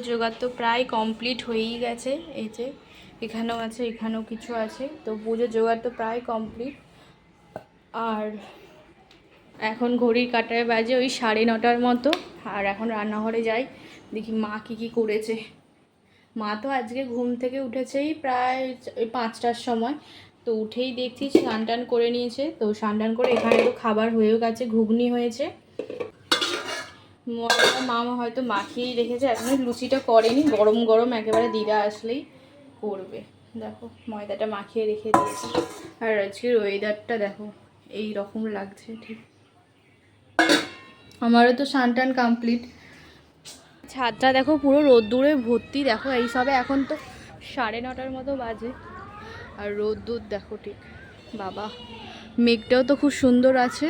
জোগাড় তো প্রায় কমপ্লিট হয়েই গেছে। এই যে এখানেও আছে, এখানেও কিছু আছে, তো পুজোর জোগাড় তো প্রায় কমপ্লিট। আর এখন ঘড়ির কাঁটায় বাজে ওই 9:30 মতো। আর এখন রান্নাঘরে যাই, দেখি মা কী করেছে। মা তো আজকে ঘুম থেকে উঠেছেই প্রায় ওই 5টার সময়, তো উঠেই দেখছি স্নান টান করে নিয়েছে। তো স্নান টান করে এখানে তো খাবার হয়েও গেছে, ঘুগনি হয়েছে, মামা হয়তো মাখিয়েই রেখেছে, এখনো লুচিটা করেনি, গরম গরম একেবারে দিদা আসলেই করবে। দেখো ময়দাটা মাখিয়ে রেখে দিয়েছি। আর আজকের ওয়েদারটা দেখো এই রকম লাগছে ঠিক। আমারও তো স্নান টান কমপ্লিট। ছাদটা দেখো পুরো রোদ্দুরে ভর্তি। দেখো এই সবে এখন তো 9:30 মতো বাজে, আর রোদ্দুর দেখো ঠিক। বাবা মেঘটাও তো খুব সুন্দর আছে।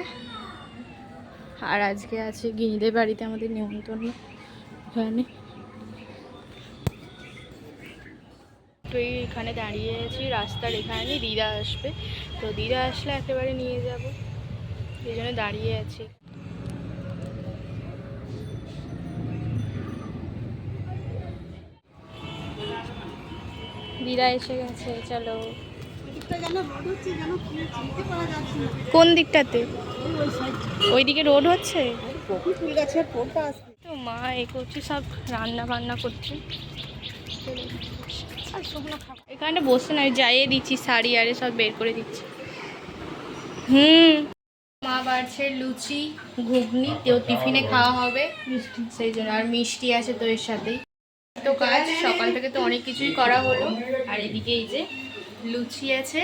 আর আজকে আছে গিনিদের বাড়িতে আমাদের নিমন্ত্রণ, ওখানে তো এইখানে দাঁড়িয়ে আছি রাস্তার এখানে, দিদা আসবে, তো দিদা আসলে একেবারে নিয়ে যাব, এই জন্য দাঁড়িয়ে আছি। দিদা এসে গেছে, চলো। কোন দিকটাতে? ওইদিকে রোড হচ্ছে তো। মা এ করছে, সব রান্না বান্না করছে। এখানে বসে না, যাইয়ে দিচ্ছি, শাড়ি আরে সব বের করে দিচ্ছি। মা বাড়ছে লুচি ঘুগনি, কেউ টিফিনে খাওয়া হবে সেই জন্য, আর মিষ্টি আছে তো এর সাথেই। তো কাজ সকাল থেকে তো অনেক কিছুই করা হলো। আর এদিকে এই যে লুচি আছে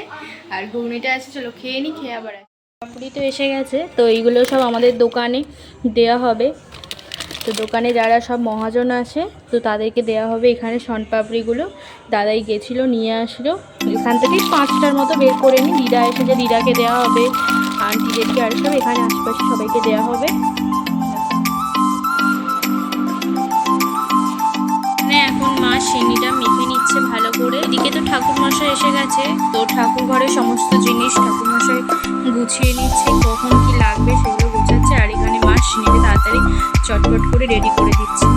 আর ঘুগনিটা আছে, চলো খেয়ে নি, খেয়ে আবার পাপড়ি তো এসে গেছে। তো এইগুলো সব আমাদের দোকানে দেয়া হবে। তো দোকানে যারা সব মহাজন আছে তো তাদেরকে দেওয়া হবে এখানে শনপাপড়িগুলো। দাদাই গেছিলো নিয়ে আসলো, এখান থেকে 5টার মতো বের করে নিই। দিদা এসেছে, দিদাকে দেওয়া হবে, আন্টিদেরকে আর সব এখানে আশেপাশে সবাইকে দেওয়া হবে। এখন মা সিংড়িটা মেখে নিচ্ছে ভালো করে। এদিকে তো ঠাকুরমশাই এসে গেছে, তো ঠাকুর ঘরে সমস্ত জিনিস ঠাকুরমশাই গুছিয়ে নিচ্ছে, কখন কি লাগবে সেগুলো গুছাচ্ছে। আর এখানে মা সিংড়িটা তাড়াতাড়ি চটপট করে রেডি করে দিচ্ছে।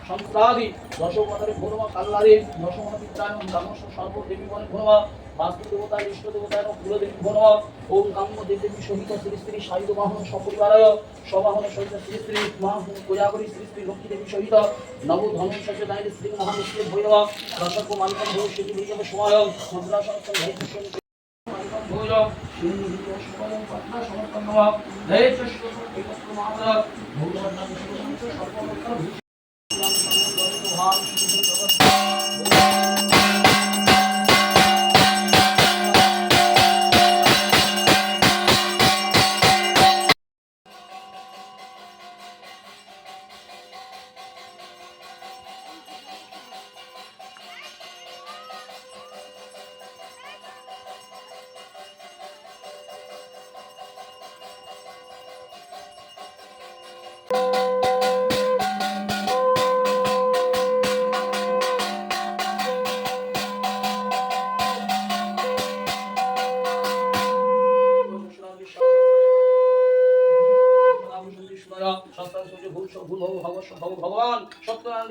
সংস্থাদি দশমতারে ভোরমা কাল্লারে দশমতিত্রায়ণ ব্রহ্মস্ব সর্বদেবী বনে ভোরমা বাস্তু দেবতায় ইষ্ট দেবতায় কুলদেবী ভোরমা ওম কাম্য দেবদেবী সহিত শ্রী শ্রী সাহিত্য বাহন সপরিবারায় সবাহন সহিত শ্রী শ্রী মা কোজাগরী শ্রী শ্রী লক্ষ্মী দেবী সহিত নব ধনু সচেতায় শ্রী মহাবিষ্ণু ভৈরব দশক মালিকম ভৈ সেতু বিজয় সময় মুদ্রা সংস্থান ভৈষ্ণ ভৈরব সময় পাত্রা সমর্পণ জয় শ্রী একত্র মাত্রা ভগবান নাম সর্বমঙ্গল ভগবান সত্যনারায়ণ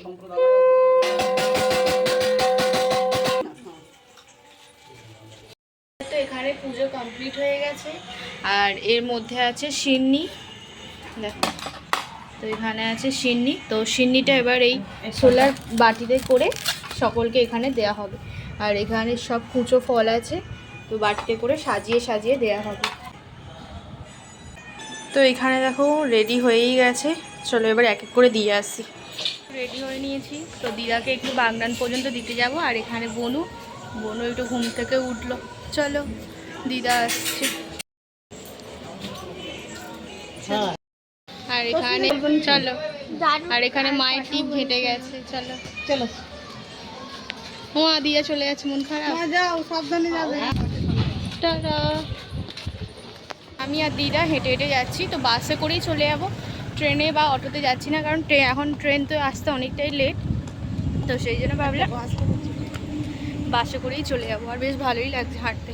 সম্প্রদায় আছে, আর এর মধ্যে আছে সিন্নি, দেখো। তো এখানে আছে সিন্নি, তো সিন্নিটা এবার এই ছোলার বাটিতে করে সকলকে এখানে দেয়া হবে। আর এখানে সব কুচো ফল আছে, তো বাটিতে করে সাজিয়ে সাজিয়ে দেয়া হবে। তো এখানে দেখো রেডি হয়েই গেছে, চলো এবার এক এক করে দিয়ে আসি। রেডি হয়ে নিয়েছি, তো দিদাকে একটু বাগনান পর্যন্ত দিতে যাব। আর এখানে বনু একটু ঘুম থেকে উঠলো, চলো দিদা আসছে। আর এখানে চলো, আর এখানে মায়ের টিপ ঘেটে গেছে, চলো চলো মা দিয়া চলে যাচ্ছে, মন খারাপ। যাও, সাবধানে যাবে। টাটা। আমি আর দিদা হেঁটে হেঁটে যাচ্ছি, তো বাসে করেই চলে যাব, ট্রেনে বা অটোতে যাচ্ছি না, কারণ এখন ট্রেন তো আসতে অনেকটাই লেট, তো সেই জন্য ভাবলাম বাসে করেই চলে যাবো। আর বেশ ভালোই লাগছে হাঁটতে,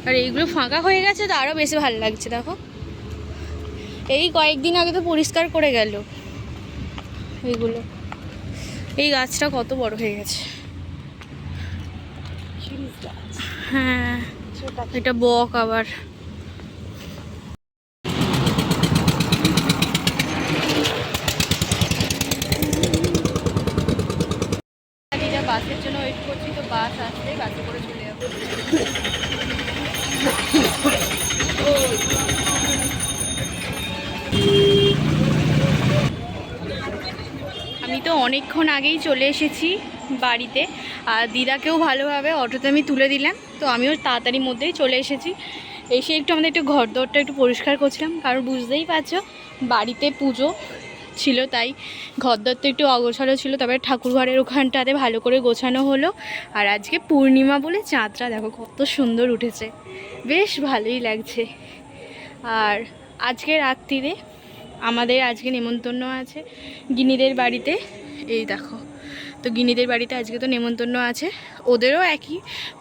আর এইগুলো ফাঁকা হয়ে গেছে তো আরও বেশি ভালো লাগছে। দেখো এই কয়েকদিন আগে তো পরিষ্কার করে গেল এইগুলো, এই গাছটা কত বড় হয়ে গেছে। হ্যাঁ এটা বক আবার। বাসের জন্য ওয়েট করছি, তো বাস আসলে বাসে করে চলে যাবো। আমি তো অনেকক্ষণ আগেই চলে এসেছি বাড়িতে, আর দিদাকেও ভালোভাবে অটোতে আমি তুলে দিলাম, তো আমিও তাড়াতাড়ির মধ্যেই চলে এসেছি। এসে একটু আমাদের একটু ঘরদোরটা একটু পরিষ্কার করছিলাম, কারণ বুঝতেই পারছো বাড়িতে পুজো ছিল, তাই ঘরদোর তো একটু অগোছালো ছিল। তবে ঠাকুরঘরের ওখানটাতে ভালো করে গোছানো হলো। আর আজকে পূর্ণিমা বলে চাঁদটা দেখো কত সুন্দর উঠেছে, বেশ ভালোই লাগছে। আর আজকে রাত্রিরে আমাদের আজকে নেমন্তন্ন আছে গিনিদের বাড়িতে, এই দেখো। তো গিনিদের বাড়িতে আজকে তো নেমন্তন্ন আছে, ওদেরও একই,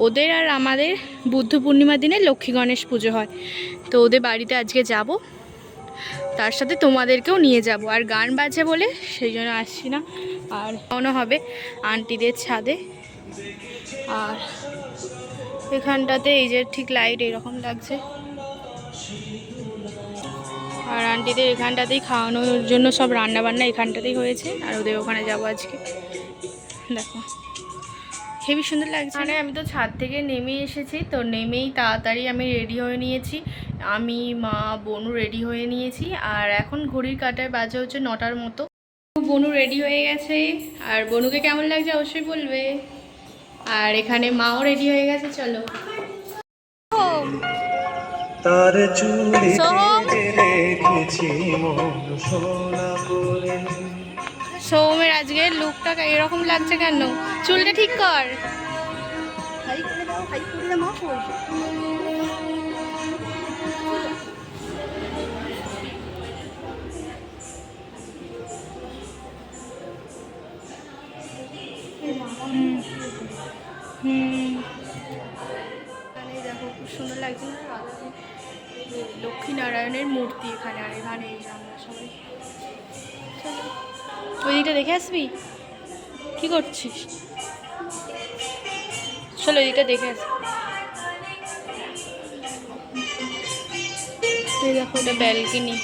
ওদের আর আমাদের বুদ্ধ পূর্ণিমার দিনে লক্ষ্মী গণেশ পুজো হয়, তো ওদের বাড়িতে আজকে যাব, তার সাথে তোমাদেরকেও নিয়ে যাব। আর গান বাজে বলে সেই জন্য আসছি না। আর মনে হবে আন্টিদের ছাদে, আর এখানটাতে এই যে ঠিক লাইট এরকম লাগছে, আর আন্টিদের এখানটাতেই খাওয়ানোর জন্য সব রান্না বান্না এখানটাতেই হয়েছে, আর ওদের ওখানে যাবো আজকে। দেখো হেবি সুন্দর লাগছে। মানে আমি তো ছাদ থেকে নেমে এসেছি, তো নেমেই তাড়াতাড়ি আমি রেডি হয়ে নিয়েছি, আমি মা বনু রেডি হয়ে নিয়েছি। আর এখন ঘড়ির কাঁটায় বাজে হচ্ছে 9টার মতো। বনু রেডি হয়ে গেছে, আর বনুকে কেমন লাগছে অবশ্যই বলবে। আর এখানে মাও রেডি হয়ে গেছে, চলো। তার চুলে রেখেছি মন সোনা করে। সৌমের আজকে লুকটা এরকম লাগছে কেন? চুলটা ঠিক কর। হাই করে দাও, হাই করলে মা পড়বে। এখানে দেখো খুব সুন্দর লাগছে না, লক্ষ্মীনারায়ণের মূর্তি এখানে। আর এখানে এই যে আমরা সবাই, চলো ওই দিকটা দেখে আসবি, কি করছিস? চলো ওই দিকটা দেখে আসবি। এই দেখো এটা ব্যালকনি,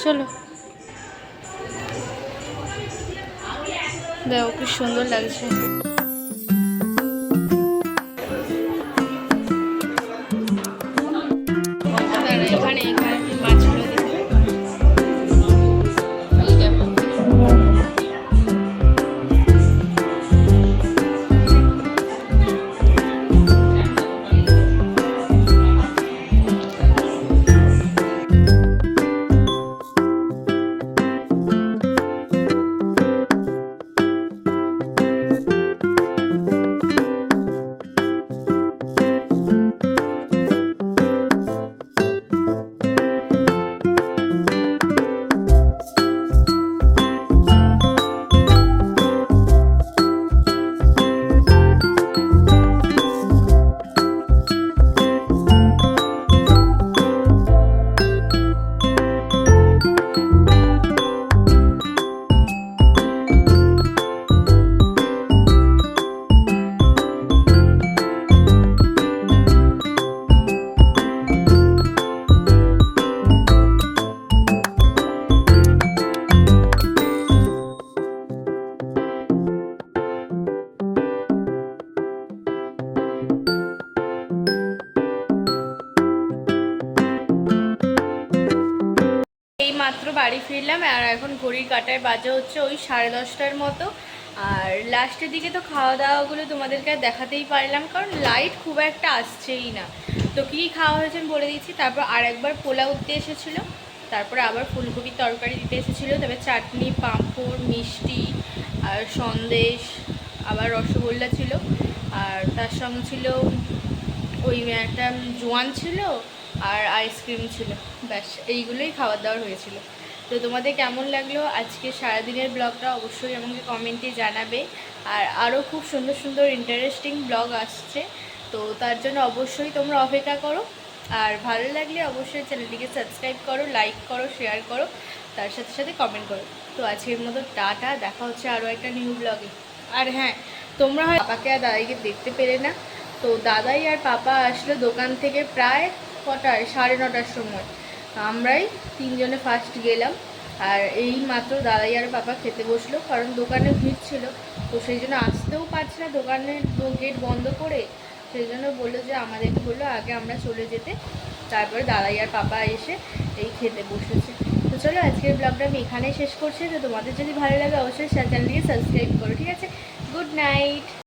চলো দেখো কি সুন্দর লাগছে। এখানে এখানে মাছগুলো দেখো, এই দেখো। বাড়ি ফিরলাম আর এখন ঘড়ির কাঁটায় বাজে হচ্ছে ওই 10:30টার মতো। আর লাস্টের দিকে তো খাওয়া দাওয়াগুলো তোমাদেরকে আর দেখাতেই পারলাম, কারণ লাইট খুব একটা আসছেই না। তো কী খাওয়া হয়েছে আমি বলে দিচ্ছি। তারপর আরেকবার পোলাও দিতে এসেছিলো, তারপরে আবার ফুলকপির তরকারি দিতে এসেছিলো, তবে চাটনি, পাঁপড়, মিষ্টি আর সন্দেশ, আবার রসগোল্লা ছিল, আর তার সঙ্গে ছিল ওই একটা জোয়ান ছিল আর আইসক্রিম ছিল। ব্যাস এইগুলোই খাবার দাবার হয়েছিল। তো তোমাদের কেমন লাগলো আজকে সারাদিনের ব্লগটা অবশ্যই আমাকে কমেন্টে জানাবে। আর আরও খুব সুন্দর সুন্দর ইন্টারেস্টিং ব্লগ আসছে, তো তার জন্য অবশ্যই তোমরা অপেক্ষা করো। আর ভালো লাগলে অবশ্যই চ্যানেলটিকে সাবস্ক্রাইব করো, লাইক করো, শেয়ার করো, তার সাথে সাথে কমেন্ট করো। তো আজকের মতো টাটা, দেখা হচ্ছে আরও একটা নিউ ব্লগে। আর হ্যাঁ, তোমরা হয় পাপাকে আর দাদাইকে দেখতে পেলে না, তো দাদাই আর পাপা আসলো দোকান থেকে প্রায় কটায় 9:30টার সময়। আমরাই তিনজনে ফার্স্ট গেলাম, আর এই মাত্র দাদাই আর পাপা খেতে বসলো, কারণ দোকানে ভিড় ছিল, তো সেই জন্য আসতেও পারছে না, দোকানের গেট বন্ধ করে। সেই জন্য বললো যে আমাদেরকে বললো আগে আমরা চলে যেতে, তারপরে দাদাই আর পাপা এসে এই খেতে বসেছে। তো চলো আজকের ব্লগটা আমি এখানেই শেষ করছি। তো তোমাদের যদি ভালো লাগে অবশ্যই চ্যানেলটিকে সাবস্ক্রাইব করো, ঠিক আছে? Good night.